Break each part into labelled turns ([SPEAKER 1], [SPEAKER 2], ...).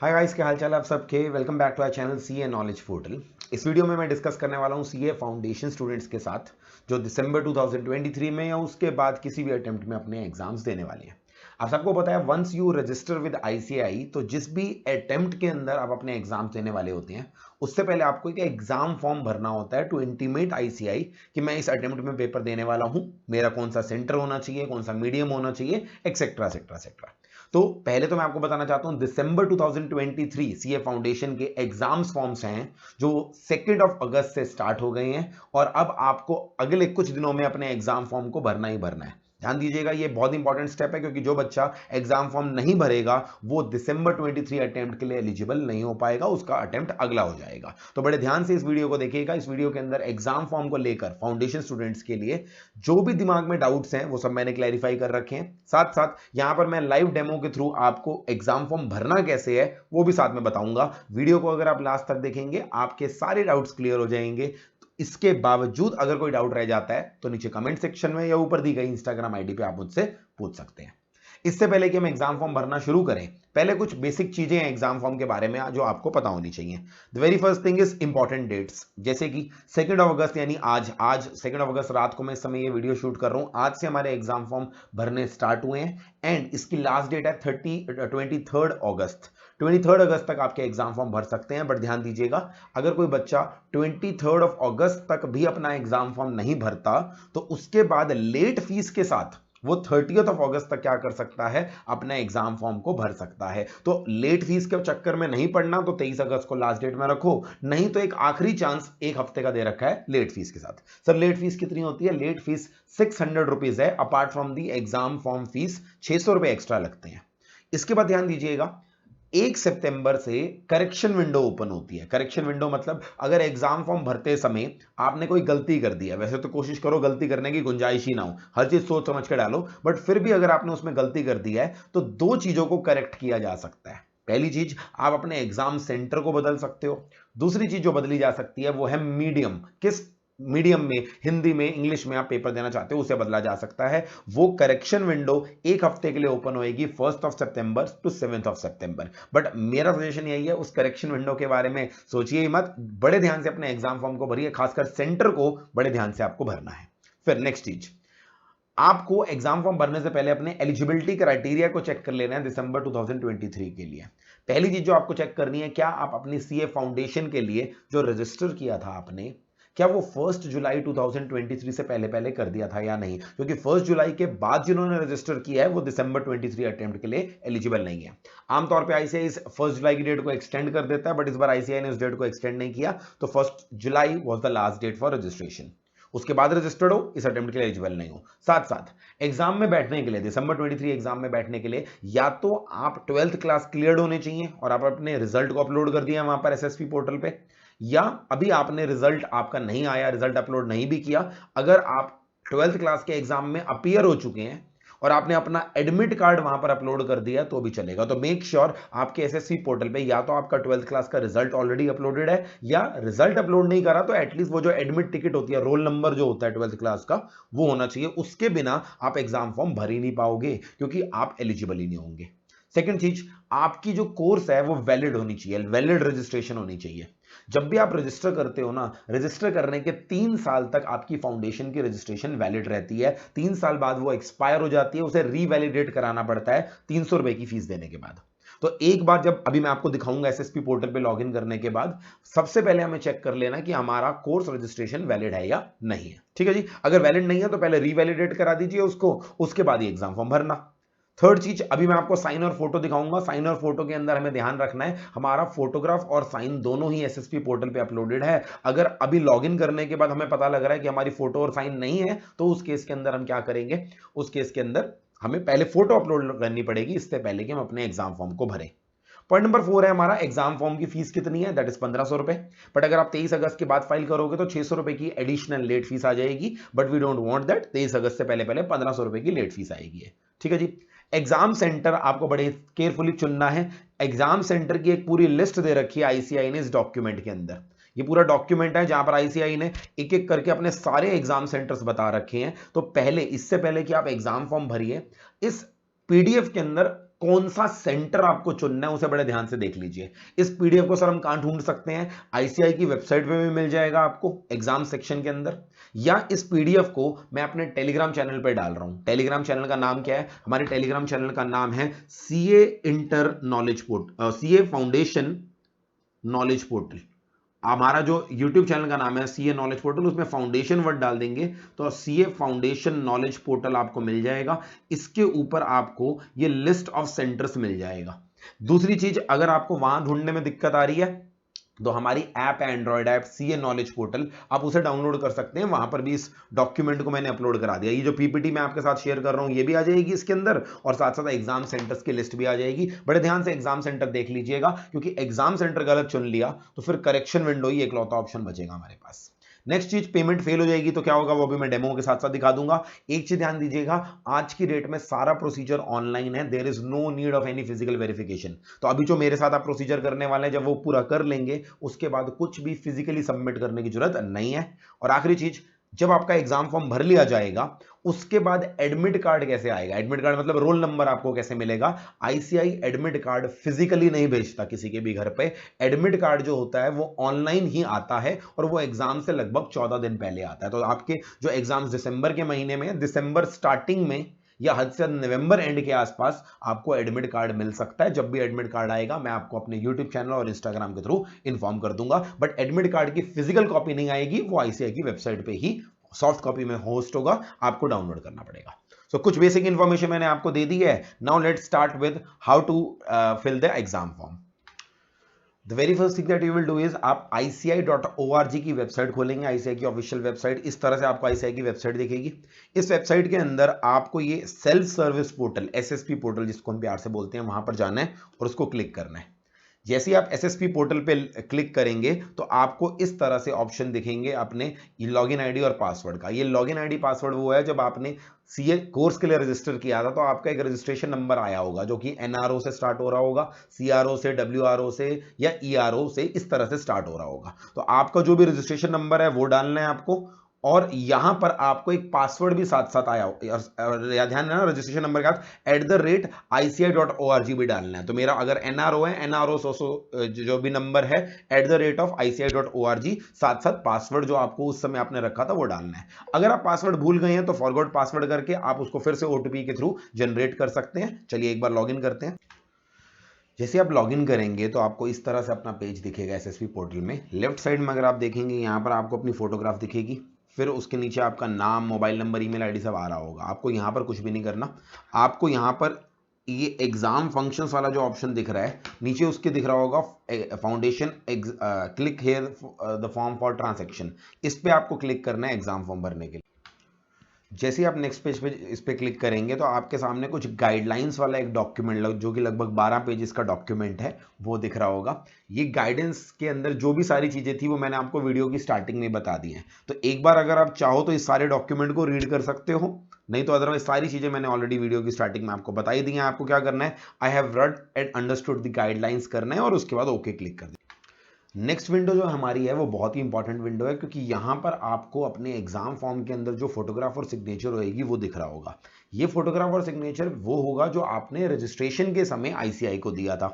[SPEAKER 1] Hi guys, क्या हाल चाल है आप सबके। Welcome back to our channel CA knowledge portal. इस वीडियो में मैं डिस्कस करने वाला हूं सीए फाउंडेशन स्टूडेंट्स के साथ जो दिसंबर 2023 में या उसके बाद किसी भी अटेम्प्ट में अपने एग्जाम्स देने वाले हैं। आप सबको पता है once you register with ICI तो जिस भी अटेम्प्ट के अंदर आप अपने एग्जाम्स देने वाले होते हैं उससे पहले आपको एक एग्जाम फॉर्म भरना होता है टू इंटीमेट आईसीआई कि मैं इस अटेम्प्ट में पेपर देने वाला हूं, मेरा कौन सा सेंटर होना चाहिए, कौन सा मीडियम होना चाहिए, एक्सेट्रा एक्सेट्रा एक्सेट्रा। तो पहले तो मैं आपको बताना चाहता हूं दिसंबर 2023 सीए फाउंडेशन के एग्जाम्स फॉर्म्स हैं जो 2 अगस्त से स्टार्ट हो गए हैं और अब आपको अगले कुछ दिनों में अपने एग्जाम फॉर्म को भरना ही भरना है। ध्यान दीजिएगा, ये बहुत इंपॉर्टेंट स्टेप है क्योंकि जो बच्चा एग्जाम फॉर्म नहीं भरेगा वो दिसंबर 23 अटेम्प्ट के लिए एलिजिबल नहीं हो पाएगा, उसका अटेम्प्ट अगला हो जाएगा। तो बड़े ध्यान से इस वीडियो को देखिएगा। इस वीडियो के अंदर एग्जाम फॉर्म को लेकर फाउंडेशन स्टूडेंट्स के लिए जो भी दिमाग में डाउट्स हैं वो सब मैंने क्लैरिफाई कर रखे हैं। साथ साथ यहां पर मैं लाइव डेमो के थ्रू आपको एग्जाम फॉर्म भरना कैसे है वो भी साथ में बताऊंगा। वीडियो को अगर आप लास्ट तक देखेंगे आपके सारे डाउट्स क्लियर हो जाएंगे। इसके बावजूद अगर कोई डाउट रह जाता है तो नीचे कमेंट सेक्शन में या ऊपर दी गई इंस्टाग्राम आईडी पे आप मुझसे पूछ सकते हैं। इससे पहले कि हम एग्जाम फॉर्म भरना शुरू करें, पहले कुछ बेसिक चीजें हैं एग्जाम फॉर्म के बारे में जो आपको पता होनी चाहिए। The very first thing is important dates, जैसे कि 2 अगस्त यानी आज 2 अगस्त रात को मैं इस समय ये वीडियो शूट कर रहा हूं। आज से हमारे एग्जाम फॉर्म भरने स्टार्ट हुए हैं एंड इसकी लास्ट डेट है 23 अगस्त। 23 अगस्त तक आपके एग्जाम फॉर्म भर सकते हैं। बट ध्यान दीजिएगा, अगर कोई बच्चा 23 अगस्त तक भी अपना एग्जाम फॉर्म नहीं भरता तो उसके बाद लेट फीस के साथ वो 30 अगस्त तक क्या कर सकता है, अपने एग्जाम फॉर्म को भर सकता है। तो लेट फीस के चक्कर में नहीं पड़ना, तो 23 अगस्त को लास्ट डेट में रखो, नहीं तो एक आखिरी चांस एक हफ्ते का दे रखा है लेट फीस के साथ। सर लेट फीस कितनी होती है? लेट फीस 600 रुपीज है, apart from the exam form fees 600 रुपए एक्स्ट्रा लगते हैं। इसके बाद ध्यान दीजिएगा, 1 सितंबर से करेक्शन विंडो ओपन होती है। करेक्शन विंडो मतलब अगर एग्जाम फॉर्म भरते समय आपने कोई गलती कर दी है, वैसे तो कोशिश करो गलती करने की गुंजाइश ही ना हो, हर चीज सोच समझ के डालो, बट फिर भी अगर आपने उसमें गलती कर दी है तो 2 चीजों को करेक्ट किया जा सकता है। पहली चीज, आप अपने एग्जाम सेंटर को बदल सकते हो। दूसरी चीज जो बदली जा सकती है वो है मीडियम। किस मीडियम में, हिंदी में, इंग्लिश में आप पेपर देना चाहते हो उसे बदला जा सकता है। वो करेक्शन विंडो 1 हफ्ते के लिए ओपन होएगी 1 सितंबर टू 7 सितंबर। बट मेरा सजेशन यही है, उस करेक्शन विंडो के बारे में सोचिए ही मत, बड़े ध्यान से अपने एग्जाम फॉर्म को भरिए, खासकर सेंटर को बड़े ध्यान से आपको भरना है। फिर नेक्स्ट चीज, आपको एग्जाम फॉर्म भरने से पहले अपने एलिजिबिलिटी क्राइटेरिया को चेक कर लेना है दिसंबर 2023 के लिए। पहली चीज जो आपको चेक करनी है, क्या आप अपनी सीए फाउंडेशन के लिए जो रजिस्टर किया था आपने, क्या वो 1 जुलाई 2023 से पहले पहले कर दिया था या नहीं? क्योंकि 1 जुलाई के बाद जिन्होंने रजिस्टर किया है वो दिसंबर 23 अटेम्प्ट के लिए एलिजिबल नहीं है। आमतौर पे आईसीआई इस 1 जुलाई की डेट को एक्सटेंड कर देता है, बट इस बार आईसीआई ने उस डेट को एक्सटेंड नहीं किया, तो 1 July was the last date for registration. उसके बाद रजिस्टर्ड हो, इस अटेम्प्ट के लिए एलिजिबल नहीं हो। साथ साथ एग्जाम में बैठने के लिए, दिसंबर 23 एग्जाम में बैठने के लिए, या तो आप 12th क्लास क्लियर्ड होने चाहिए और आप अपने रिजल्ट को अपलोड कर दिया वहां पर एसएसपी पोर्टल पे, या अभी आपने रिजल्ट आपका नहीं आया, रिजल्ट अपलोड नहीं भी किया, अगर आप 12th क्लास के एग्जाम में अपीयर हो चुके हैं और आपने अपना एडमिट कार्ड वहां पर अपलोड कर दिया तो भी चलेगा। तो मेक श्योर आपके एसएससी पोर्टल पे या तो आपका 12th क्लास का रिजल्ट ऑलरेडी अपलोडेड है, या रिजल्ट अपलोड नहीं करा तो एटलीस्ट वो जो एडमिट टिकट होती है, रोल नंबर जो होता है 12th क्लास का, वो होना चाहिए। उसके बिना आप एग्जाम फॉर्म भर ही नहीं पाओगे क्योंकि आप एलिजिबल ही नहीं होंगे। सेकंड चीज, आपकी जो कोर्स है वो वैलिड होनी चाहिए, वैलिड रजिस्ट्रेशन होनी चाहिए। जब भी आप रजिस्टर करते हो ना, रजिस्टर करने के 3 साल तक आपकी फाउंडेशन की रजिस्ट्रेशन वैलिड रहती है। 3 साल बाद वो एक्सपायर हो जाती है, उसे रीवैलिडेट कराना पड़ता है 300 रुपए की फीस देने के बाद। तो एक बार जब अभी मैं आपको दिखाऊंगा एसएसपी पोर्टल पे लॉगिन करने के बाद, सबसे पहले हमें चेक कर लेना कि हमारा कोर्स रजिस्ट्रेशन वैलिड है या नहीं है। ठीक है जी, अगर वैलिड नहीं है तो पहले रीवैलिडेट करा दीजिए उसको, उसके बाद ही एग्जाम फॉर्म भरना। थर्ड चीज, अभी मैं आपको साइन और फोटो दिखाऊंगा। साइन और फोटो के अंदर हमें ध्यान रखना है हमारा फोटोग्राफ और साइन दोनों ही एसएसपी पोर्टल पे अपलोडेड है। अगर अभी लॉगिन करने के बाद हमें पता लग रहा है कि हमारी फोटो और साइन नहीं है तो उस केस के अंदर हम क्या करेंगे, उस केस के अंदर हमें पहले फोटो अपलोड करनी पड़ेगी इससे पहले कि हम अपने एग्जाम फॉर्म को भरें। पॉइंट नंबर 4 है हमारा, एग्जाम फॉर्म की फीस कितनी है, दैट इज 1500 रुपए। बट अगर आप 23 अगस्त के बाद फाइल करोगे तो 600 रुपए की एडिशनल लेट फीस आ जाएगी, but we don't want that. 23 अगस्त से पहले पहले 1500 रुपए की लेट फीस आएगी। ठीक है जी। एग्जाम सेंटर आपको बड़े केयरफुली चुनना है। एग्जाम सेंटर की एक पूरी लिस्ट दे रखी है आईसीआई ने इस डॉक्यूमेंट के अंदर। ये पूरा डॉक्यूमेंट है जहां पर आईसीआई ने एक एक करके अपने सारे एग्जाम सेंटर्स बता रखे हैं। तो पहले, इससे पहले कि आप एग्जाम फॉर्म भरिए, इस पीडीएफ के अंदर कौन सा सेंटर आपको चुनना है उसे बड़े ध्यान से देख लीजिए। इस पीडीएफ को सर हम कहां ढूंढ सकते हैं? आईसीआई की वेबसाइट पे भी मिल जाएगा आपको एग्जाम सेक्शन के अंदर, या इस पीडीएफ को मैं अपने टेलीग्राम चैनल पे डाल रहा हूं। टेलीग्राम चैनल का नाम क्या है? हमारे टेलीग्राम चैनल का नाम है CA inter knowledge portal, CA foundation knowledge portal. हमारा जो YouTube चैनल का नाम है सीए नॉलेज पोर्टल, उसमें फाउंडेशन वर्ड डाल देंगे तो सीए फाउंडेशन नॉलेज पोर्टल आपको मिल जाएगा। इसके ऊपर आपको ये लिस्ट ऑफ सेंटर्स मिल जाएगा। दूसरी चीज, अगर आपको वहां ढूंढने में दिक्कत आ रही है तो हमारी ऐप है, Android app CA knowledge portal, आप उसे डाउनलोड कर सकते हैं। वहां पर भी इस डॉक्यूमेंट को मैंने अपलोड करा दिया। ये जो पीपीटी मैं आपके साथ शेयर कर रहा हूं ये भी आ जाएगी इसके अंदर, और साथ साथ एग्जाम सेंटर्स की लिस्ट भी आ जाएगी। बड़े ध्यान से एग्जाम सेंटर देख लीजिएगा, क्योंकि एग्जाम सेंटर गलत चुन लिया तो फिर करेक्शन विंडो ही एकलौता ऑप्शन बचेगा हमारे पास। नेक्स्ट चीज, पेमेंट फेल हो जाएगी तो क्या होगा वो भी मैं डेमो के साथ साथ दिखा दूंगा। एक चीज ध्यान दीजिएगा, आज की डेट में सारा प्रोसीजर ऑनलाइन है, there is no need of any physical verification. तो अभी जो मेरे साथ आप प्रोसीजर करने वाले हैं, जब वो पूरा कर लेंगे उसके बाद कुछ भी फिजिकली सबमिट करने की जरूरत नहीं है। और आखिरी चीज, जब आपका एग्जाम फॉर्म भर लिया जाएगा उसके बाद एडमिट कार्ड कैसे आएगा? एडमिट कार्ड मतलब रोल नंबर आपको कैसे मिलेगा? आईसीआई एडमिट कार्ड फिजिकली नहीं भेजता किसी के भी घर पे। एडमिट कार्ड जो होता है वो ऑनलाइन ही आता है, और वो एग्जाम से लगभग 14 दिन पहले आता है। तो आपके जो एग्जाम्स दिसंबर के महीने में, दिसंबर स्टार्टिंग में या हद से नवंबर एंड के आसपास आपको एडमिट कार्ड मिल सकता है। जब भी एडमिट कार्ड आएगा मैं आपको अपने यूट्यूब चैनल और इंस्टाग्राम के थ्रू इन्फॉर्म कर दूंगा। बट एडमिट कार्ड की फिजिकल कॉपी नहीं आएगी, वो आईसीआई की वेबसाइट पे ही सॉफ्ट कॉपी में होस्ट होगा, आपको डाउनलोड करना पड़ेगा। सो कुछ बेसिक इंफॉर्मेशन मैंने आपको दे दी है। Now let's start with how to fill the exam form. The very first thing that you will do is, आप ICI.org की वेबसाइट खोलेंगे, आईसीआई की ऑफिशियल वेबसाइट। इस तरह से आपको आईसीआई की वेबसाइट दिखेगी। इस वेबसाइट के अंदर आपको ये self service portal, SSP portal जिसको हम प्यार से बोलते हैं, वहां पर जाना है और उसको क्लिक करना है। जैसे ही आप एसएसपी पोर्टल पे क्लिक करेंगे तो आपको इस तरह से ऑप्शन दिखेंगे अपने लॉगिन आईडी और पासवर्ड का। ये लॉगिन आईडी पासवर्ड वो है, जब आपने सीए कोर्स के लिए रजिस्टर किया था तो आपका एक रजिस्ट्रेशन नंबर आया होगा जो कि एनआरओ से स्टार्ट हो रहा होगा, सीआरओ से, डब्ल्यूआरओ से या ईआरओ से, इस तरह से स्टार्ट हो रहा होगा। तो आपका जो भी रजिस्ट्रेशन नंबर है वो डालना है आपको, और यहां पर आपको एक पासवर्ड भी साथ साथ आया हो, या ध्यान देना रजिस्ट्रेशन नंबर के साथ @ICI.org भी डालना है। तो मेरा अगर एनआरओ है, एनआरओ जो भी नंबर है @ICI.org, साथ साथ पासवर्ड जो आपको उस समय आपने रखा था वो डालना है। अगर आप पासवर्ड भूल गए हैं तो फॉरगॉट पासवर्ड करके आप उसको फिर से ओटीपी के थ्रू जनरेट कर सकते हैं। चलिए एक बार लॉगिन करते हैं। जैसे आप लॉगिन करेंगे तो आपको इस तरह से अपना पेज दिखेगा एसएसपी पोर्टल में। लेफ्ट साइड में अगर आप देखेंगे यहाँ पर आपको अपनी फोटोग्राफ दिखेगी, फिर उसके नीचे आपका नाम, मोबाइल नंबर, ईमेल आईडी सब आ रहा होगा। आपको यहाँ पर कुछ भी नहीं करना। आपको यहाँ पर ये एग्जाम फंक्शंस वाला जो ऑप्शन दिख रहा है नीचे, उसके दिख रहा होगा foundation click here the form for transaction. इस पे आपको क्लिक करना है एग्जाम फॉर्म भरने के लिए। जैसे ही आप नेक्स्ट पेज पे इस पे क्लिक करेंगे तो आपके सामने कुछ गाइडलाइंस वाला एक डॉक्यूमेंट जो कि लगभग 12 पेजेस का डॉक्यूमेंट है वो दिख रहा होगा। ये गाइडेंस के अंदर जो भी सारी चीजें थी वो मैंने आपको वीडियो की स्टार्टिंग में बता दी हैं। तो एक बार अगर आप चाहो तो इस सारे डॉक्यूमेंट को रीड कर सकते हो, नहीं तो अदरवाइज सारी चीजें मैंने ऑलरेडी वीडियो की स्टार्टिंग में आपको बताई दी हैं। आपको क्या करना है, I have read and understood the guidelines करना है और उसके बाद ओके क्लिक कर देना। नेक्स्ट विंडो जो हमारी है वो बहुत ही इंपॉर्टेंट विंडो है, क्योंकि यहां पर आपको अपने एग्जाम फॉर्म के अंदर जो फोटोग्राफ और सिग्नेचर होएगी वो दिख रहा होगा। ये फोटोग्राफ और सिग्नेचर वो होगा जो आपने रजिस्ट्रेशन के समय आईसीआई को दिया था।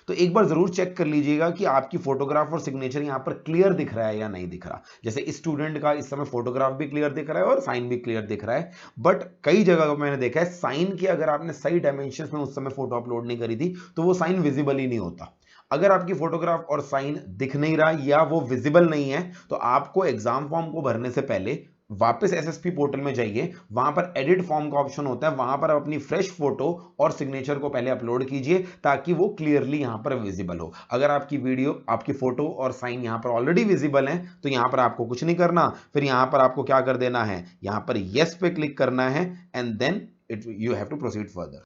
[SPEAKER 1] तो एक बार जरूर चेक कर लीजिएगा कि आपकी फोटोग्राफ और सिग्नेचर यहाँ पर क्लियर दिख रहा है या नहीं दिख रहा। जैसे इस स्टूडेंट का इस समय फोटोग्राफ भी क्लियर दिख रहा है और साइन भी क्लियर दिख रहा है, बट कई जगह मैंने देखा है साइन की अगर आपने सही डायमेंशंस में उस समय फोटो अपलोड नहीं करी थी तो वो साइन विजिबल ही नहीं होता। अगर आपकी फोटोग्राफ और साइन दिख नहीं रहा या वो विजिबल नहीं है तो आपको एग्जाम फॉर्म को भरने से पहले वापस एसएसपी पोर्टल में जाइए। वहां पर एडिट फॉर्म का ऑप्शन होता है, वहां पर आप अपनी फ्रेश फोटो और सिग्नेचर को पहले अपलोड कीजिए ताकि वो क्लियरली यहां पर विजिबल हो। अगर आपकी वीडियो, आपकी फोटो और साइन यहां पर ऑलरेडी विजिबल है तो यहां पर आपको कुछ नहीं करना। फिर यहां पर आपको क्या कर देना है, यहां पर यस पे क्लिक करना है and then you have to proceed further.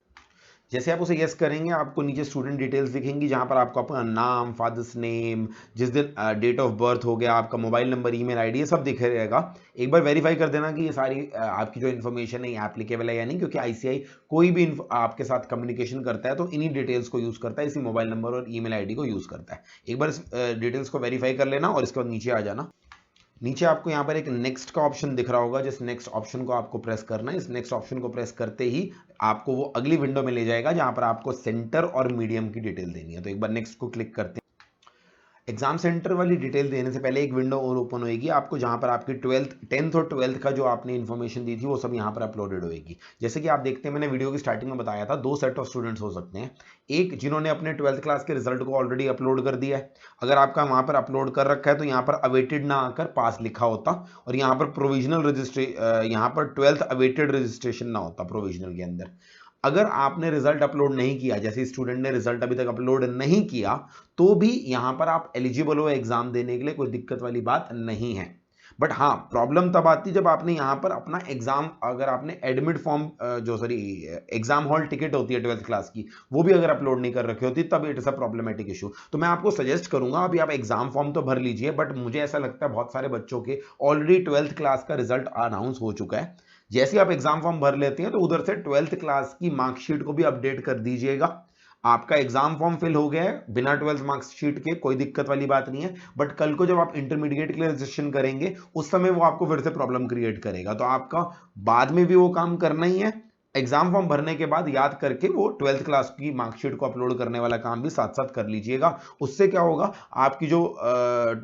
[SPEAKER 1] जैसे आप उसे यस करेंगे आपको नीचे स्टूडेंट डिटेल्स दिखेंगी, जहां पर आपको अपना नाम, फादर्स नेम, जिस दिन डेट ऑफ बर्थ हो गया, आपका मोबाइल नंबर, ईमेल आईडी, ये सब दिख रहेगा। एक बार वेरीफाई कर देना कि ये सारी आपकी जो इन्फॉर्मेशन है ये एप्लीकेबल है या नहीं, क्योंकि आईसीआई कोई भी आपके साथ कम्युनिकेशन करता है तो इन्हीं डिटेल्स को यूज करता है, इसी मोबाइल नंबर और ईमेल आईडी को यूज करता है। एक बार इस डिटेल्स को वेरीफाई कर लेना और इसके बाद नीचे आ जाना। नीचे आपको यहाँ पर एक नेक्स्ट का ऑप्शन दिख रहा होगा, जिस नेक्स्ट ऑप्शन को आपको प्रेस करना है। इस नेक्स्ट ऑप्शन को प्रेस करते ही आपको वो अगली विंडो में ले जाएगा जहां पर आपको सेंटर और मीडियम की डिटेल देनी है। तो एक बार नेक्स्ट को क्लिक करते हैं। एग्जाम सेंटर वाली डिटेल देने से पहले एक विंडो और ओपन होएगी आपको, जहां पर आपकी 10th और 12th का जो आपने इन्फॉर्मेशन दी थी वो सब यहां पर अपलोडेड होएगी। जैसे कि आप देखते हैं, मैंने वीडियो की स्टार्टिंग में बताया था, दो सेट ऑफ स्टूडेंट्स हो सकते हैं। एक जिन्होंने अपने 12th क्लास के रिजल्ट को ऑलरेडी अपलोड कर दिया है, अगर आपका वहां पर अपलोड कर रखा है तो यहाँ पर अवेटेड ना आकर पास लिखा होता, और यहाँ पर प्रोविजनल रजिस्ट्रेशन, यहाँ पर 12th अवेटेड रजिस्ट्रेशन ना होता प्रोविजनल के अंदर। अगर आपने रिजल्ट अपलोड नहीं किया, जैसे स्टूडेंट ने रिजल्ट अभी तक अपलोड नहीं किया, तो भी यहां पर आप एलिजिबल हो एग्जाम देने के लिए, कोई दिक्कत वाली बात नहीं है। बट हाँ, प्रॉब्लम तब आती जब आपने यहां पर अपना एग्जाम, अगर आपने एडमिट फॉर्म जो सॉरी एग्जाम हॉल टिकट होती है 12th क्लास की, वो भी अगर अपलोड नहीं कर रखी होती, तब it is a problematic issue. तो मैं आपको सजेस्ट करूंगा, अभी आप एग्जाम फॉर्म तो भर लीजिए, बट मुझे ऐसा लगता है बहुत सारे बच्चों के ऑलरेडी 12th क्लास का रिजल्ट अनाउंस हो चुका है। जैसे आप एग्जाम फॉर्म भर लेते हैं तो उधर से 12th क्लास की मार्कशीट को भी अपडेट कर दीजिएगा। आपका एग्जाम फॉर्म फिल हो गया है बिना 12th मार्कशीट के, कोई दिक्कत वाली बात नहीं है। बट कल को जब आप इंटरमीडिएट के लिए रजिस्ट्रेशन करेंगे, उस समय वो आपको फिर से प्रॉब्लम क्रिएट करेगा। तो आपका बाद में भी वो काम करना ही है। एग्जाम फॉर्म भरने के बाद याद करके वो 12th क्लास की मार्कशीट को अपलोड करने वाला काम भी साथ साथ कर लीजिएगा। उससे क्या होगा, आपकी जो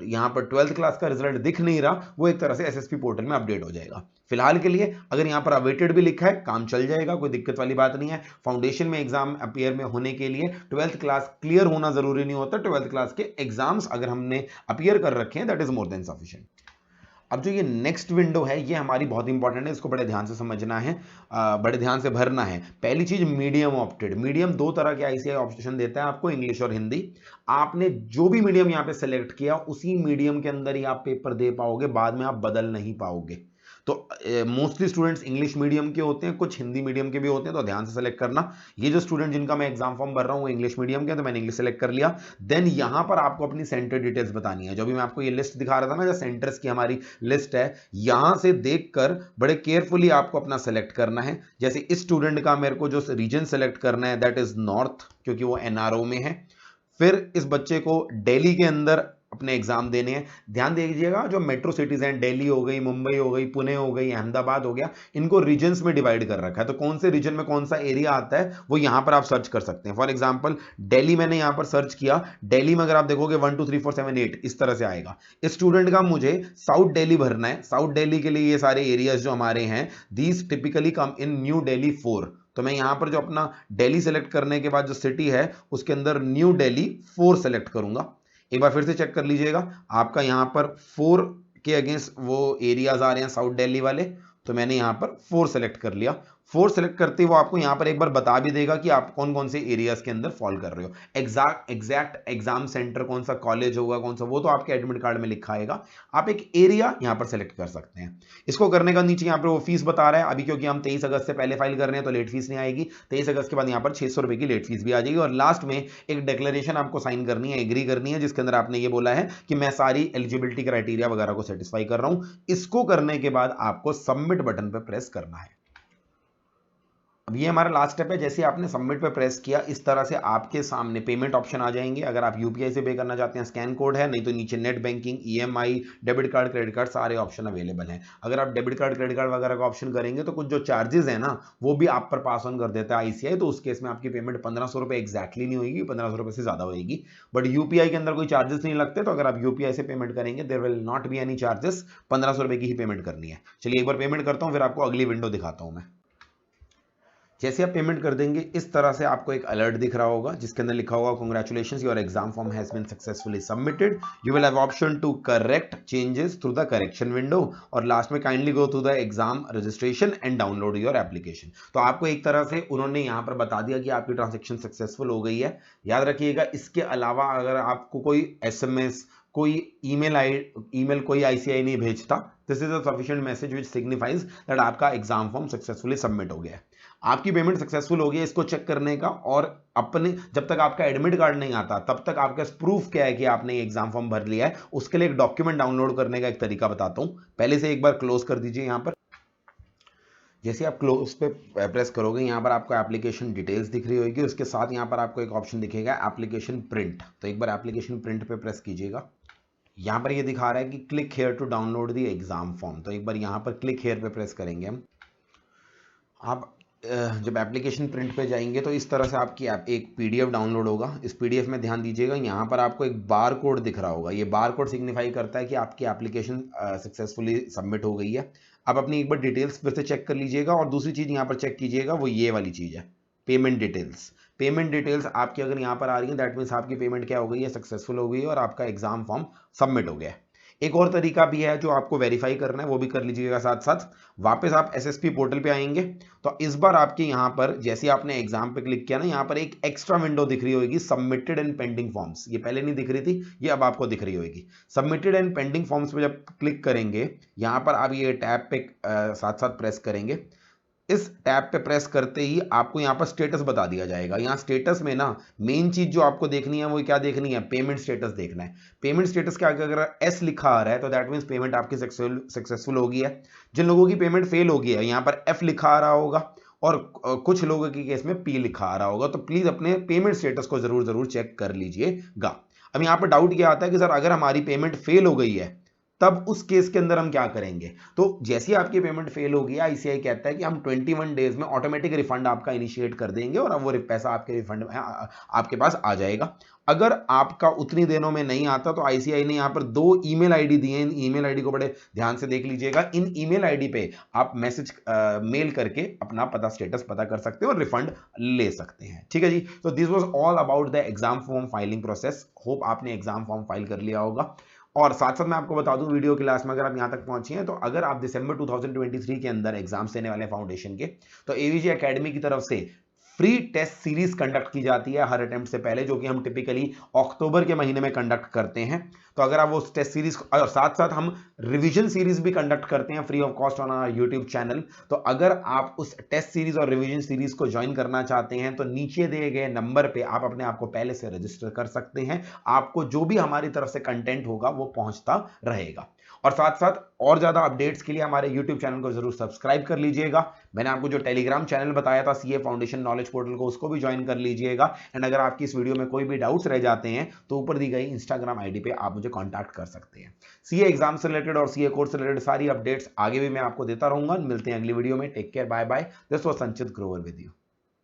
[SPEAKER 1] यहाँ पर 12th क्लास का रिजल्ट दिख नहीं रहा, वो एक तरह से एसएसपी पोर्टल में अपडेट हो जाएगा। फिलहाल के लिए अगर यहाँ पर अवेटेड भी लिखा है, काम चल जाएगा, कोई दिक्कत वाली बात नहीं है। फाउंडेशन में एग्जाम अपीयर में होने के लिए 12th क्लास क्लियर होना जरूरी नहीं होता। 12th क्लास के एग्जाम्स अगर हमने अपीयर कर रखे हैं, that is more than sufficient. अब जो ये नेक्स्ट विंडो है, ये हमारी बहुत इंपॉर्टेंट है, इसको बड़े ध्यान से समझना है, बड़े ध्यान से भरना है। पहली चीज, मीडियम ऑप्टेड। मीडियम दो तरह के आईसीआई ऑप्शन देता है आपको, इंग्लिश और हिंदी। आपने जो भी मीडियम यहाँ पे सेलेक्ट किया, उसी मीडियम के अंदर ही आप पेपर दे पाओगे, बाद में आप बदल नहीं पाओगे। तो मोस्टली स्टूडेंट्स इंग्लिश मीडियम के होते हैं, कुछ हिंदी मीडियम के भी होते हैं, तो ध्यान से सेलेक्ट करना। ये जो स्टूडेंट जिनका मैं एग्जाम फॉर्म भर रहा हूँ वो इंग्लिश मीडियम के, तो मैंने इंग्लिश सेलेक्ट कर लिया। देन यहां पर आपको अपनी सेंटर डिटेल्स बतानी है। जो भी मैं आपको ये लिस्ट दिखा रहा था ना, जो सेंटर्स की हमारी लिस्ट है, यहां से देखकर बड़े केयरफुली आपको अपना सेलेक्ट करना है। जैसे इस स्टूडेंट का मेरे को जो रीजन सेलेक्ट करना है, दैट इज नॉर्थ, क्योंकि वो एनआरओ में है। फिर इस बच्चे को दिल्ली के अंदर अपने एग्जाम देने हैं। ध्यान दीजिएगा, जो मेट्रो सिटीज हैं, दिल्ली हो गई, मुंबई हो गई, पुणे हो गई, अहमदाबाद हो गया, इनको रीजन्स में डिवाइड कर रखा है। तो कौन से रीजन में कौन सा एरिया आता है, वो यहां पर आप सर्च कर सकते हैं। फॉर एग्जांपल दिल्ली मैंने यहां पर सर्च किया, दिल्ली में अगर आप देखोगे 1 2 3 4 7 8 इस तरह से आएगा। इस स्टूडेंट का मुझे साउथ दिल्ली भरना है। साउथ दिल्ली के लिए ये सारे एरियाज जो हमारे हैं, these typically come in new Delhi 4। तो मैं यहां पर जो अपना दिल्ली सेलेक्ट करने के बाद जो सिटी है, उसके अंदर न्यू दिल्ली 4 सेलेक्ट करूंगा। एक बार फिर से चेक कर लीजिएगा, आपका यहां पर 4 के अगेंस्ट वो एरियाज आ रहे हैं साउथ दिल्ली वाले, तो मैंने यहां पर 4 सेलेक्ट कर लिया। 4 सेलेक्ट करते वो आपको यहां पर एक बार बता भी देगा कि आप कौन कौन से एरियाज के अंदर फॉल कर रहे हो। एग्जैक्ट एग्जाम सेंटर कौन सा कॉलेज होगा, कौन सा, वो तो आपके एडमिट कार्ड में लिखा आएगा। आप एक एरिया यहां पर सेलेक्ट कर सकते हैं। इसको करने का नीचे यहां पर वो फीस बता रहा है। अभी क्योंकि हम 23 अगस्त से पहले फाइल कर रहे हैं, तो लेट फीस नहीं आएगी। 23 अगस्त के बाद यहां पर 600 रुपए की लेट फीस भी आ जाएगी। और लास्ट में एक डिक्लेरेशन आपको साइन करनी है, एग्री करनी है, जिसके अंदर आपने ये बोला है कि मैं सारी एलिजिबिलिटी क्राइटेरिया वगैरह को सेटिस्फाई कर रहा हूं। इसको करने के बाद आपको सबमिट बटन पर प्रेस करना है। अब ये हमारा लास्ट स्टेप है। जैसे आपने सबमिट पे प्रेस किया, इस तरह से आपके सामने पेमेंट ऑप्शन आ जाएंगे। अगर आप यूपीआई से पे करना चाहते हैं, स्कैन कोड है, नहीं तो नीचे net banking, EMI, debit card, credit card, सारे ऑप्शन अवेलेबल हैं। अगर आप डेबिट कार्ड, क्रेडिट कार्ड वगैरह का ऑप्शन करेंगे तो कुछ जो चार्जेस है ना, वो भी आप पर पास ऑन कर देता है आईसीआई। तो उस केस में आपकी पेमेंट 1500 रुपए एक्जैक्टली नहीं होगी, 1500 रुपए से ज्यादा होगी। बट यूपीआई के अंदर कोई चार्जेस नहीं लगते, तो अगर आप यूपीआई से पेमेंट करेंगे, there will not be any charges. 1500 रुपए की ही पेमेंट करनी है। चलिए एक बार पेमेंट करता हूं, फिर आपको अगली विंडो दिखाता हूं मैं। जैसे आप पेमेंट कर देंगे, इस तरह से आपको एक अलर्ट दिख रहा होगा, जिसके अंदर लिखा होगा congratulations, your exam form has been successfully submitted, you will have option to correct changes through the correction window, और लास्ट में kindly go through the exam registration and download your application. तो आपको एक तरह से उन्होंने यहां पर बता दिया कि आपकी ट्रांजेक्शन सक्सेसफुल हो गई है। याद रखिएगा, इसके अलावा अगर आपको कोई एसएमएस, कोई ईमेल कोई आईसीआई नहीं भेजता, this is a sufficient message which signifies that आपका एग्जाम फॉर्म सक्सेसफुली सबमिट हो गया है। आपकी पेमेंट सक्सेसफुल हो गई है, इसको चेक करने का। और अपने, जब तक आपका एडमिट कार्ड नहीं आता, तब तक आपके प्रूफ क्या है कि आपने एग्जाम फॉर्म भर लिया है, उसके लिए एक डॉक्यूमेंट डाउनलोड करने का एक तरीका बताता हूं। पहले से एक बार क्लोज कर दीजिए यहां पर। जैसे आप क्लोज पे प्रेस करोगे, यहां पर आपको एप्लीकेशन डिटेल्स दिख रही होगी, उसके साथ यहां पर आपको एक ऑप्शन दिखेगा एप्लीकेशन प्रिंट। तो एक बार एप्लीकेशन प्रिंट पे प्रेस कीजिएगा। यहाँ पर ये दिखा रहा है कि click here to download the exam form. तो एक बार यहाँ पर क्लिक हेयर पे प्रेस करेंगे हम। आप जब एप्लीकेशन प्रिंट पे जाएंगे तो इस तरह से आपकी एक पीडीएफ डाउनलोड होगा। इस पीडीएफ में ध्यान दीजिएगा, यहाँ पर आपको एक बार कोड दिख रहा होगा। ये बार कोड सिग्निफाई करता है कि आपकी एप्लीकेशन सक्सेसफुली सबमिट हो गई है। आप अपनी एक बार डिटेल्स फिर से चेक कर लीजिएगा, और दूसरी चीज़ यहाँ पर चेक कीजिएगा, वो ये वाली चीज़ है, पेमेंट डिटेल्स। पेमेंट डिटेल्स आपकी अगर यहाँ पर आ रही है, दैट मीन्स आपकी पेमेंट क्या हो गई है, सक्सेसफुल हो गई है, और आपका एग्जाम फॉर्म सबमिट हो गया है। एक और तरीका भी है जो आपको वेरीफाई करना है, वो भी कर लीजिएगा साथ साथ। वापस आप एसएसपी पोर्टल पे आएंगे, तो इस बार आपके यहाँ पर जैसे आपने एग्जाम पे क्लिक किया ना, यहाँ पर एक एक्स्ट्रा विंडो दिख रही होगी, सबमिटेड एंड पेंडिंग फॉर्म्स। ये पहले नहीं दिख रही थी, ये अब आपको दिख रही होगी। सबमिटेड एंड पेंडिंग फॉर्म्स पे जब क्लिक करेंगे, यहाँ पर आप ये टैब पे साथ साथ प्रेस करेंगे। इस टैब पे प्रेस करते ही आपको यहाँ पर स्टेटस बता दिया जाएगा। यहाँ स्टेटस में ना मेन चीज जो आपको देखनी है वो क्या देखनी है, पेमेंट स्टेटस देखना है। पेमेंट स्टेटस के आगे अगर एस लिखा आ रहा है तो दैट मीन्स पेमेंट आपकी सक्सेसफुल हो गई है। जिन लोगों की पेमेंट फेल हो गई है, यहाँ पर एफ लिखा आ रहा होगा, और कुछ लोगों के केस में पी लिखा आ रहा होगा। तो प्लीज अपने पेमेंट स्टेटस को जरूर चेक कर लीजिएगा। अब यहाँ पर डाउट क्या आता है कि सर अगर हमारी पेमेंट फेल हो गई है, तब उस केस के अंदर हम क्या करेंगे। तो जैसे आपकी पेमेंट फेल होगी, आईसीआई कहता है कि हम 21 डेज में ऑटोमेटिक रिफंड आपका इनिशिएट कर देंगे, और अब वो पैसा आपके रिफंड में आपके पास आ जाएगा। अगर आपका उतनी दिनों में नहीं आता, तो आईसीआई ने यहाँ पर 2 ईमेल आईडी दिए हैं। इन ईमेल आईडी को बड़े ध्यान से देख लीजिएगा। इन ईमेल आईडी पे आप मैसेज मेल करके अपना पता स्टेटस पता कर सकते हो और रिफंड ले सकते हैं। ठीक है जी। तो this was all about the exam form filing process. Hope आपने एग्जाम फॉर्म फाइल कर लिया होगा। और साथ साथ मैं आपको बता दूं, वीडियो क्लास में अगर आप यहां तक पहुंचे हैं, तो अगर आप दिसंबर 2023 के अंदर एग्जाम्स देने वाले फाउंडेशन के, तो एवीजी एकेडमी की तरफ से फ्री टेस्ट सीरीज कंडक्ट की जाती है हर अटेम्प्ट से पहले, जो कि हम टिपिकली अक्टूबर के महीने में कंडक्ट करते हैं। तो अगर आप वो टेस्ट सीरीज, और साथ साथ हम रिवीजन सीरीज भी कंडक्ट करते हैं free of cost on our YouTube channel. तो अगर आप उस टेस्ट सीरीज और रिवीजन सीरीज को ज्वाइन करना चाहते हैं, तो नीचे दिए गए नंबर पे आप अपने आप को पहले से रजिस्टर कर सकते हैं। आपको जो भी हमारी तरफ से कंटेंट होगा वो पहुंचता रहेगा। और साथ साथ और ज्यादा अपडेट्स के लिए हमारे YouTube चैनल को जरूर सब्सक्राइब कर लीजिएगा। मैंने आपको जो टेलीग्राम चैनल बताया था सीए फाउंडेशन नॉलेज पोर्टल को, उसको भी ज्वाइन कर लीजिएगा। एंड अगर आपकी इस वीडियो में कोई भी डाउट्स रह जाते हैं, तो ऊपर दी गई इंस्टाग्राम आईडी पे आप मुझे कॉन्टैक्ट कर सकते हैं। सीए एग्जाम से रिलेटेड और सीए कोर्स से रिलेटेड सारी अपडेट्स आगे भी मैं आपको देता रहूंगा। मिलते हैं अगली वीडियो में। Take care, bye bye. This was Sanchit Grover with you.